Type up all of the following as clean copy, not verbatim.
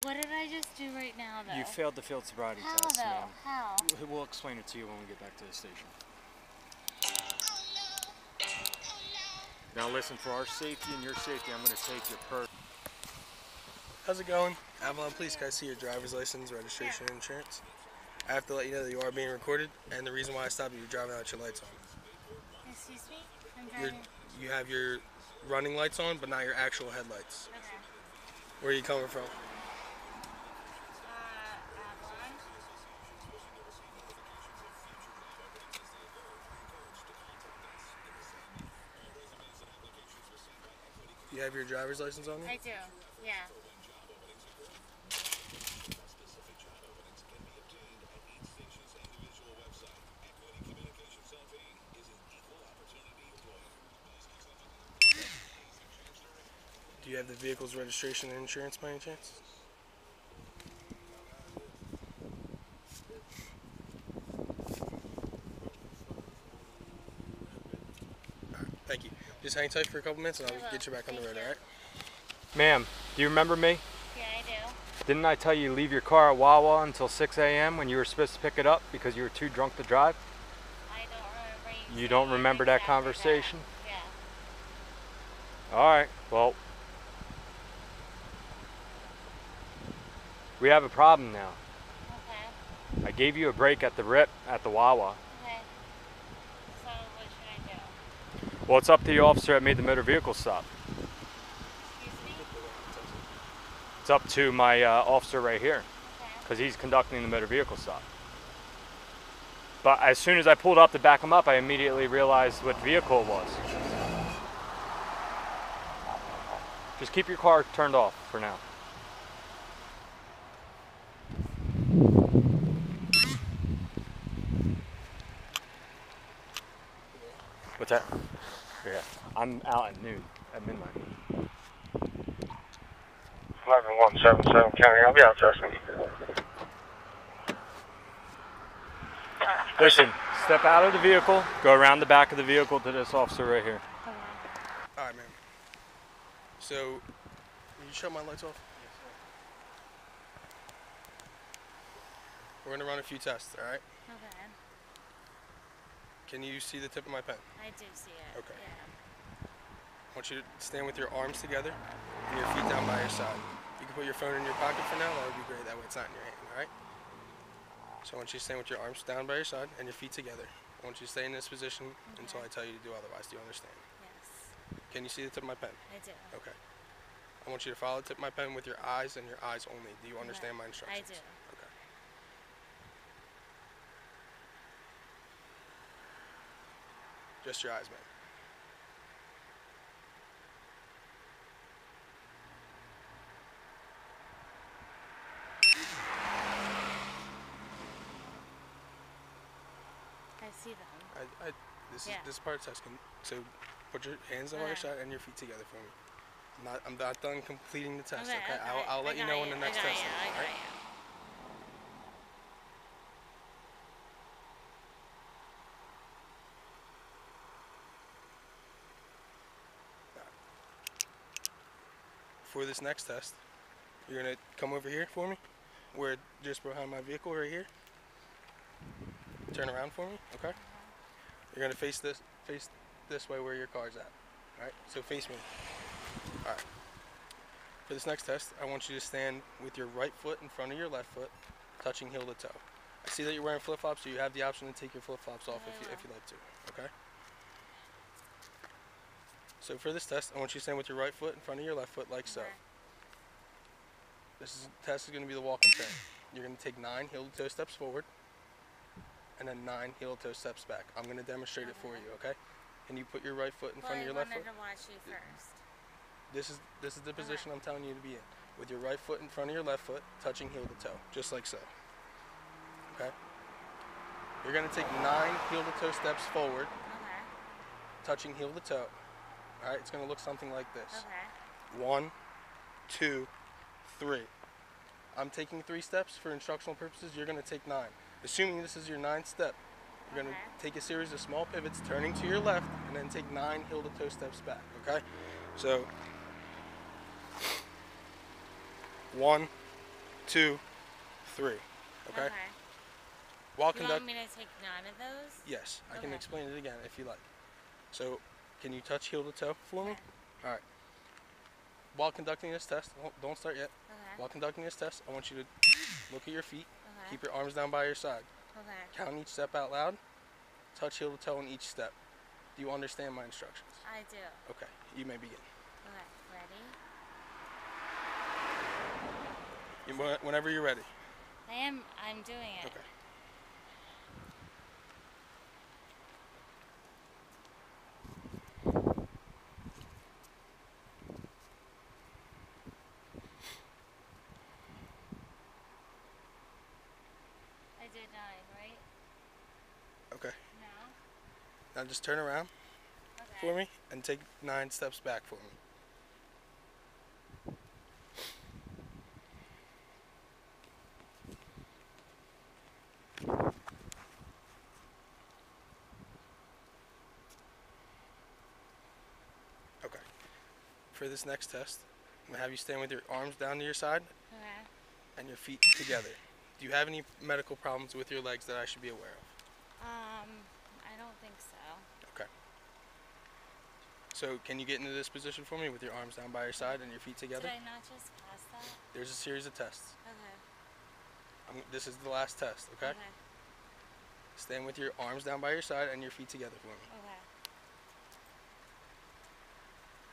What did I just do right now, though? You failed the field sobriety How, test, though? ma'am. How? We'll explain it to you when we get back to the station. Now listen, for our safety and your safety, I'm going to take your purse. How's it going? Avalon Police, can I see your driver's license, registration, and insurance? I have to let you know that you are being recorded, and the reason why I stopped you, you're driving without your lights on. Excuse me? I'm driving. You have your running lights on, but not your actual headlights. Okay. Where are you coming from? Avalon. Do you have your driver's license on you? I do, yeah. Do you have the vehicle's registration and insurance by any chance? Alright, thank you. Just hang tight for a couple minutes and I'll get you back on the road, alright? Ma'am, do you remember me? Yeah, I do. Didn't I tell you leave your car at WaWa until 6 a.m. when you were supposed to pick it up because you were too drunk to drive? I don't remember You don't remember that conversation? Yeah. Alright, well, we have a problem now. Okay. I gave you a break at the RIP at the WaWa. Okay. So what should I do? Well, it's up to the officer that made the motor vehicle stop. Excuse me? It's up to my officer right here Okay. because he's conducting the motor vehicle stop. But as soon as I pulled up to back him up, I immediately realized what vehicle it was. Just keep your car turned off for now. What's that? Yeah, I'm out at noon, at midnight. 11177 County, I'll be out testing. Listen, step out of the vehicle, go around the back of the vehicle to this officer right here. Okay. Alright, man. So, will you shut my lights off? Yes, sir. We're going to run a few tests, alright? Okay. Can you see the tip of my pen? I do see it. Okay. Yeah. I want you to stand with your arms together and your feet down by your side. You can put your phone in your pocket for now, that would be great. That way it's not in your hand, alright? So I want you to stand with your arms down by your side and your feet together. I want you to stay in this position until I tell you to do otherwise. Do you understand? Yes. Can you see the tip of my pen? I do. Okay. I want you to follow the tip of my pen with your eyes and your eyes only. Do you understand my instructions? I do. Okay. Just your eyes, man. I see them. This part of the test. So put your hands on your side and your feet together for me. I'm not done completing the test. Okay. I'll let you know when the next test is. All right? For this next test, you're gonna come over here for me. We're just behind my vehicle right here. Turn around for me, okay? You're gonna face this way where your car's at. Alright, so face me. Alright. For this next test, I want you to stand with your right foot in front of your left foot, touching heel to toe. I see that you're wearing flip-flops, so you have the option to take your flip-flops off if you'd like to, okay? So for this test, I want you to stand with your right foot in front of your left foot like so. This test is going to be the walk and turn. You're going to take 9 heel-to-toe steps forward, and then 9 heel-to-toe steps back. I'm going to demonstrate it for you, okay? Can you put your right foot in front of your left foot? I wanted to watch you first. This is the position I'm telling you to be in. With your right foot in front of your left foot, touching heel to toe, just like so. Okay? You're going to take 9 heel-to-toe steps forward, touching heel to toe. Alright, it's going to look something like this. Okay. 1, 2, 3. I'm taking 3 steps for instructional purposes. You're going to take 9. Assuming this is your 9th step, you're going to take a series of small pivots, turning to your left, and then take 9 heel-to-toe steps back. Okay? So, 1, 2, 3. Okay? While You want me to take 9 of those? Yes, I can Okay. explain it again if you like. So, can you touch heel to toe for me? Okay. All right. While conducting this test, don't start yet. Okay. While conducting this test, I want you to look at your feet. Okay. Keep your arms down by your side. Okay. Count each step out loud. Touch heel to toe in each step. Do you understand my instructions? I do. Okay, you may begin. Okay. Ready? Whenever you're ready. I'm doing it. Okay. I did 9, right? Okay. No? Now just turn around Okay. for me and take 9 steps back for me. Okay. For this next test, I'm gonna have you stand with your arms down to your side Okay. and your feet together. Do you have any medical problems with your legs that I should be aware of? I don't think so. Okay. So can you get into this position for me with your arms down by your side and your feet together? Did I not just pass that? There's a series of tests. Okay. This is the last test, okay? Stand with your arms down by your side and your feet together for me. Okay.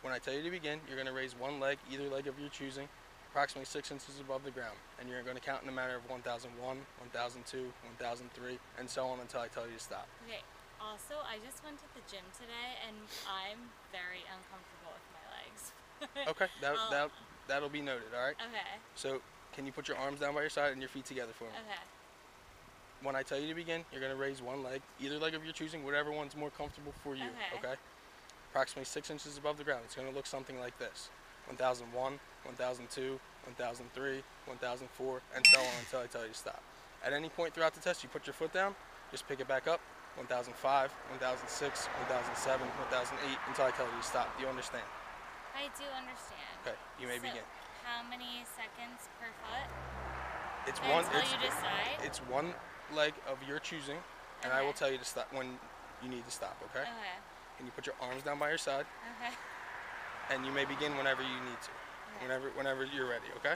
When I tell you to begin, you're going to raise one leg, either leg of your choosing, approximately 6 inches above the ground. And you're going to count in a manner of 1001, 1002, 1003, and so on until I tell you to stop. Okay. Also, I just went to the gym today and I'm very uncomfortable with my legs. Okay, that'll be noted, all right? Okay. So can you put your arms down by your side and your feet together for me? Okay. When I tell you to begin, you're going to raise one leg, either leg of your choosing, whatever one's more comfortable for you, Okay. Approximately 6 inches above the ground. It's going to look something like this. 1001, 1002, 1003, 1004, and so on until I tell you to stop. At any point throughout the test, you put your foot down, just pick it back up. 1005, 1006, 1007, 1008, until I tell you to stop. Do you understand? I do understand. Okay, you may begin. How many seconds per foot? It's Decide? It's one leg of your choosing, and I will Okay. tell you to stop when you need to stop, okay? Okay. And you put your arms down by your side, Okay. and you may begin whenever you need to. Okay. Whenever you're ready, okay?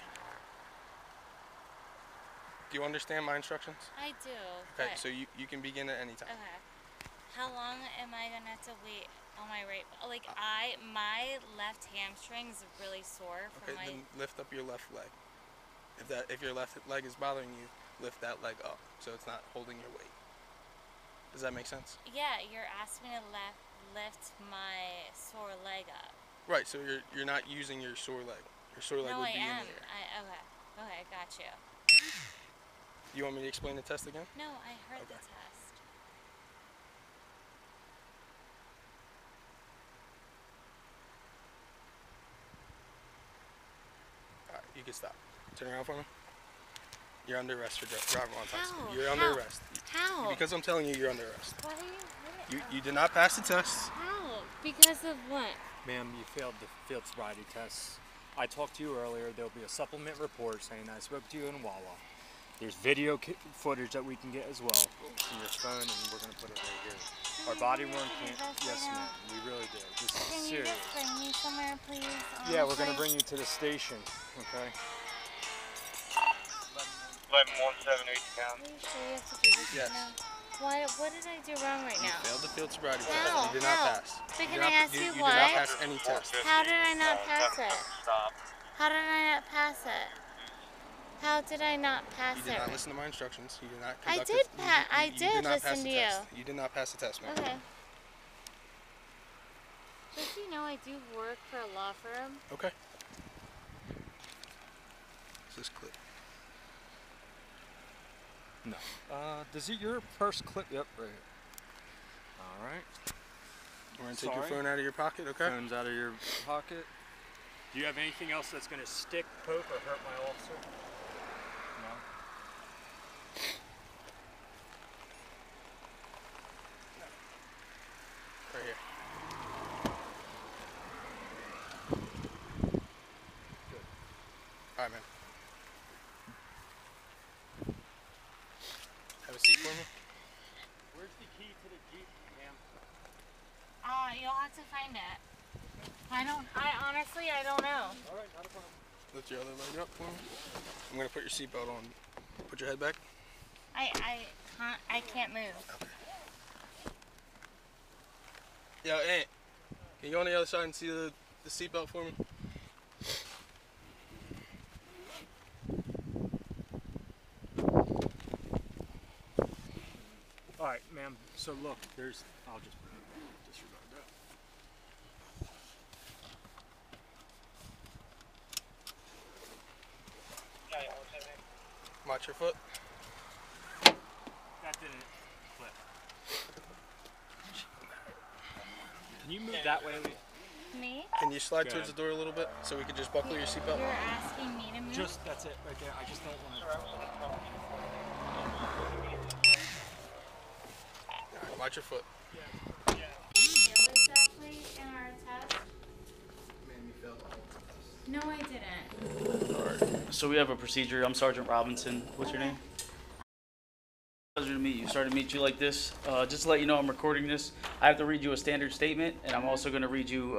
Do you understand my instructions? I do. Okay, but- so you can begin at any time. Okay. How long am I gonna have to wait on my right? Like my left hamstring is really sore from Okay, my. then lift up your left leg. If your left leg is bothering you, lift that leg up so it's not holding your weight. Does that make sense? Yeah, you're asking me to lift my sore leg up. Right, so you're not using your sore leg. Your sore leg No, would I be am. in the air. Okay, got you. You want me to explain the test again? No, I heard the Okay. test. Alright, you can stop. Turn around for me. You're under arrest for driving while How? intoxicated. You're under arrest. How? Because I'm telling you, you're under arrest. Why are you? You did not pass the test. How? Because of what? Ma'am, you failed the field sobriety tests. I talked to you earlier. There'll be a supplement report saying I spoke to you in WaWa. There's video footage that we can get as well from your phone, and we're going to put it right here. Our body worn can't. Yes, ma'am. We really did. This is Can you serious. just bring me somewhere, please? Yeah, we're going to Honestly? bring you to the station, okay? 11-178 count. Are you sure you have to do this Yes. right now? What did I do wrong right You now? failed the field sobriety How? test. You did not How? pass. But You can did I not- ask you you did why? not pass any test. How did I not pass it? Stop. How did I not pass it? How did I not pass You it? did not listen to my instructions. You did not I conduct did it. I You did not pass listen the to test. you. You did not pass the test, ma'am. Okay. Just so you know, I do work for a law firm. Okay. Is this clip? No. Does it your purse clip? Yep, right here. All right. We're gonna take your Sorry. phone out of your pocket, okay? Phone's out of your pocket. Do you have anything else that's going to stick, poke, or hurt my officer? No. Right here. Good. All right, man. Have a seat for me. Where's the key to the Jeep, ma'am? You'll have to find it. I honestly don't know. All right, not a problem. Lift your other leg up for me. I'm gonna put your seatbelt on. Put your head back. I can't move. Yo, Aunt, can you go on the other side and see the seatbelt for me? All right, ma'am. So look, I'll just disregard that. Watch your foot. That didn't flip. Can you move that way? Me? Can you slide Go towards the ahead. door a little bit so we can just buckle your seatbelt? You're asking me to move? That's it right there. I just don't want to. Alright, watch your foot. Feel exactly in our test? No, I didn't. So we have a procedure. I'm Sergeant Robinson. What's your name? Pleasure to meet you. Sorry to meet you like this. Just to let you know, I'm recording this. I have to read you a standard statement, and I'm also going to read you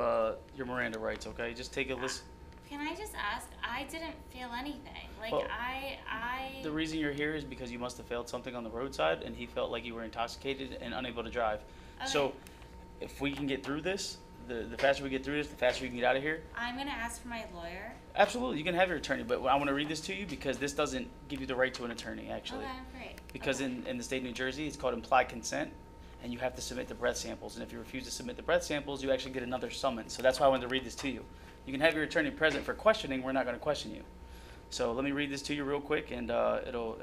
your Miranda rights. Okay? Just take a listen. Can I just ask? I didn't feel anything. Like Well, I. The reason you're here is because you must have failed something on the roadside, and he felt like you were intoxicated and unable to drive. Okay. So, if we can get through this, the faster we get through this, the faster we can get out of here. I'm gonna ask for my lawyer. Absolutely, you can have your attorney, but I want to read this to you because this doesn't give you the right to an attorney, actually. Okay, great. Because Okay. in the state of New Jersey, it's called implied consent, and you have to submit the breath samples. And if you refuse to submit the breath samples, you actually get another summons. So that's why I wanted to read this to you. You can have your attorney present for questioning. We're not going to question you. So let me read this to you real quick, and it'll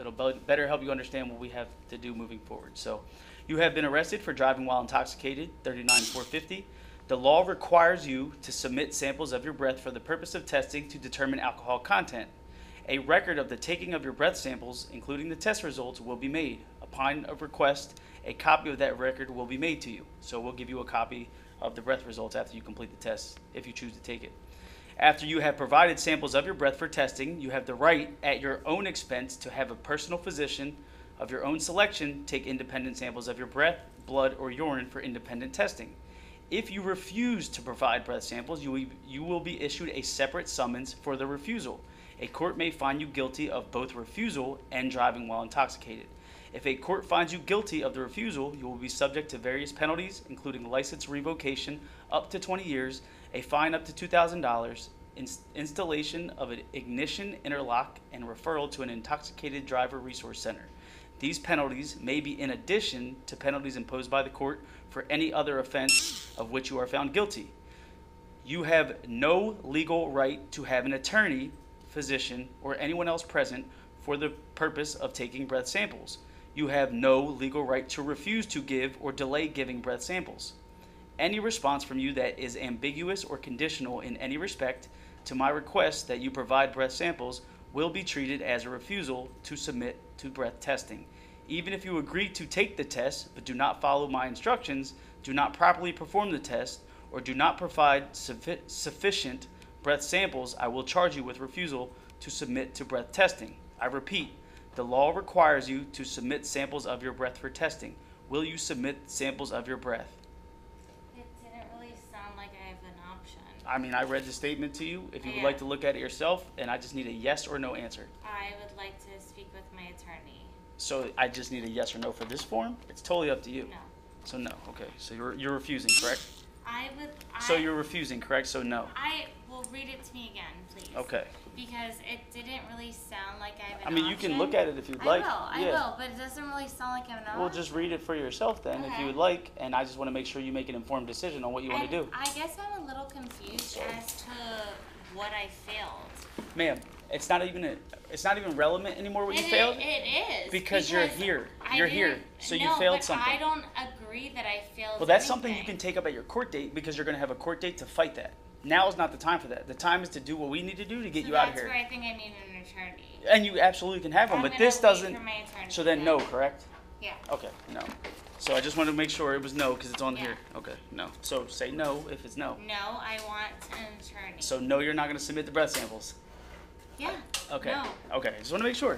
better help you understand what we have to do moving forward. So, you have been arrested for driving while intoxicated, 39-450. The law requires you to submit samples of your breath for the purpose of testing to determine alcohol content. A record of the taking of your breath samples, including the test results, will be made. Upon a request, a copy of that record will be made to you. So we'll give you a copy of the breath results after you complete the test, if you choose to take it. After you have provided samples of your breath for testing, you have the right, at your own expense, to have a personal physician of your own selection take independent samples of your breath, blood, or urine for independent testing. If you refuse to provide breath samples, you will be issued a separate summons for the refusal. A court may find you guilty of both refusal and driving while intoxicated. If a court finds you guilty of the refusal, you will be subject to various penalties, including license revocation up to 20 years, a fine up to $2,000, installation of an ignition interlock, and referral to an intoxicated driver resource center. These penalties may be in addition to penalties imposed by the court for any other offense of which you are found guilty. You have no legal right to have an attorney, physician, or anyone else present for the purpose of taking breath samples. You have no legal right to refuse to give or delay giving breath samples. Any response from you that is ambiguous or conditional in any respect to my request that you provide breath samples will be treated as a refusal to submit to breath testing. Even if you agree to take the test but do not follow my instructions, do not properly perform the test, or do not provide sufficient breath samples, I will charge you with refusal to submit to breath testing. I repeat, the law requires you to submit samples of your breath for testing. Will you submit samples of your breath? It didn't really sound like I have an option. I mean, I read the statement to you. If you would Yeah. like to look at it yourself, and I just need a yes or no answer. I would like to speak with my attorney. So I just need a yes or no for this form? It's totally up to you. No. So no. Okay. So you're refusing, correct? So you're refusing, correct? So no. I will read it to me again, please. Okay. Because it didn't really sound like I have an I mean, you can look at it if you'd like. I will, but it doesn't really sound like I have an option. Well, just read it for yourself then, if Okay. you would like. And I just want to make sure you make an informed decision on what you want to do. I guess I'm a little confused as to what I failed. Ma'am, it's not even relevant anymore what you It failed. is. Because you're here. You're here. So you failed something. I don't agree that I failed. Well, that's something you anything. can take up at your court date because you're going to have a court date to fight that. Now is not the time for that. The time is to do what we need to do to get you out of here. That's where I think I need an attorney. And you absolutely can have one, I'm but gonna this wait doesn't. for my attorney So then, no, correct? Yeah. Okay, no. So I just wanted to make sure it was no because it's on Yeah. here. Okay, no. So say no if it's no. No, I want an attorney. So no, you're not going to submit the breath samples. Yeah. Okay. No. Okay, just want to make sure.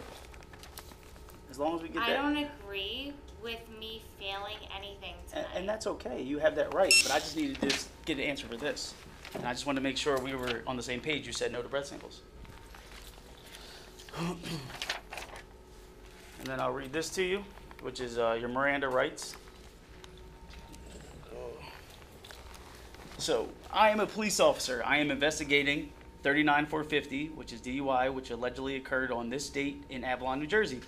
As long as we get I that. don't agree with me failing anything tonight. And that's okay. You have that right. But I just needed to just get an answer for this. And I just wanted to make sure we were on the same page. You said no to breath samples. And then I'll read this to you, which is your Miranda rights. So, I am a police officer. I am investigating 39450, which is DUI, which allegedly occurred on this date in Avalon, New Jersey.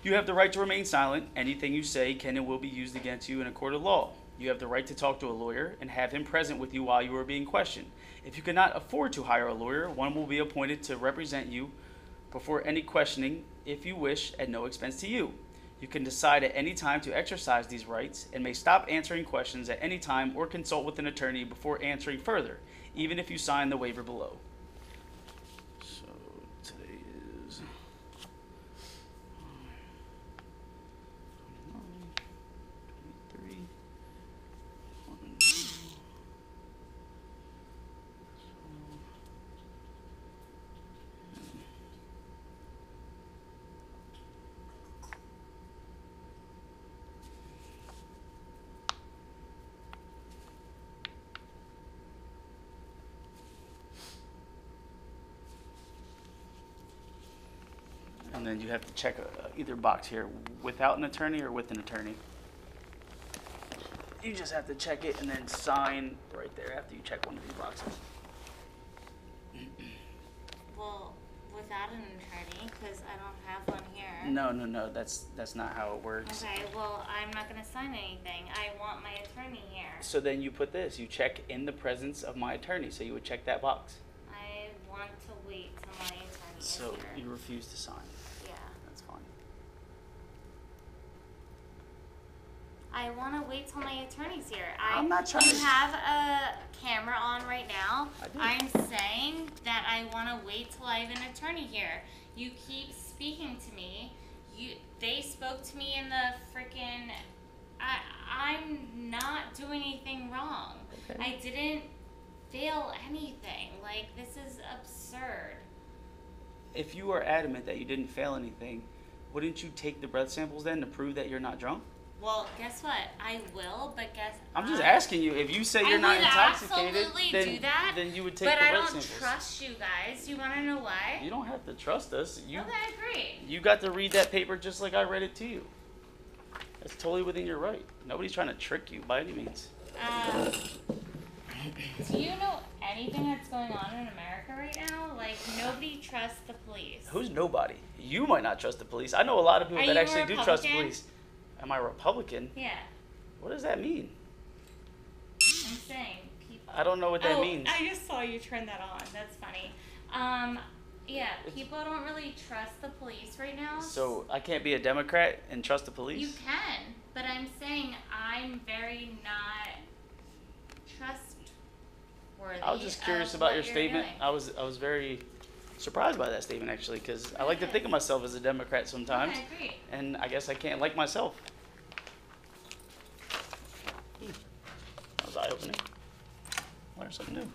You have the right to remain silent. Anything you say can and will be used against you in a court of law. You have the right to talk to a lawyer and have him present with you while you are being questioned. If you cannot afford to hire a lawyer, one will be appointed to represent you before any questioning, if you wish, at no expense to you. You can decide at any time to exercise these rights and may stop answering questions at any time or consult with an attorney before answering further, even if you sign the waiver below. So today is 23. And then you have to check either box here, without an attorney or with an attorney. You just have to check it and then sign right there after you check one of these boxes. Well, without an attorney, because I don't have one here. No, that's not how it works. Okay, well, I'm not going to sign anything. I want my attorney here. So then you put this, you check in the presence of my attorney, so you would check that box. I want to wait till my attorney is So here. you refuse to sign. Yeah. That's fine. I want to wait till my attorney's here. I'm not trying You to- have a camera on right now. I do. I'm saying that I want to wait till I have an attorney here. You keep speaking to me. They spoke to me in the freaking. I'm not doing anything wrong. Okay. I didn't fail anything. Like, this is absurd. If you are adamant that you didn't fail anything, wouldn't you take the breath samples then to prove that you're not drunk? Well, guess what? I will, but guess. I'm just asking you. If you say you're not intoxicated, absolutely then, do that, then you would take but the I breath don't samples. trust you guys. You want to know why? You don't have to trust us. You Okay, I agree. you got to read that paper just like I read it to you. That's totally within your right. Nobody's trying to trick you by any means. Do you know anything that's going on in America right now? Like, nobody trusts the police. Who's nobody? You might not trust the police. I know a lot of people Are that you a actually do trust the Republican? police. Am I Republican? Yeah, What does that mean? I'm saying people. I don't know what that means. I just saw you turn that on. That's funny. Yeah, people don't really trust the police right now. So I can't be a Democrat and trust the police? You can, but I'm saying I'm very not trustworthy. I was just curious of about what your you're statement. doing. I was very surprised by that statement actually, because I like to think of myself as a Democrat sometimes, I agree. and I guess I can't like myself. That was eye-opening. Learn something new.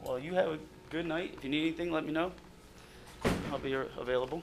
Well, you have a good night. If you need anything, let me know. I'll be available.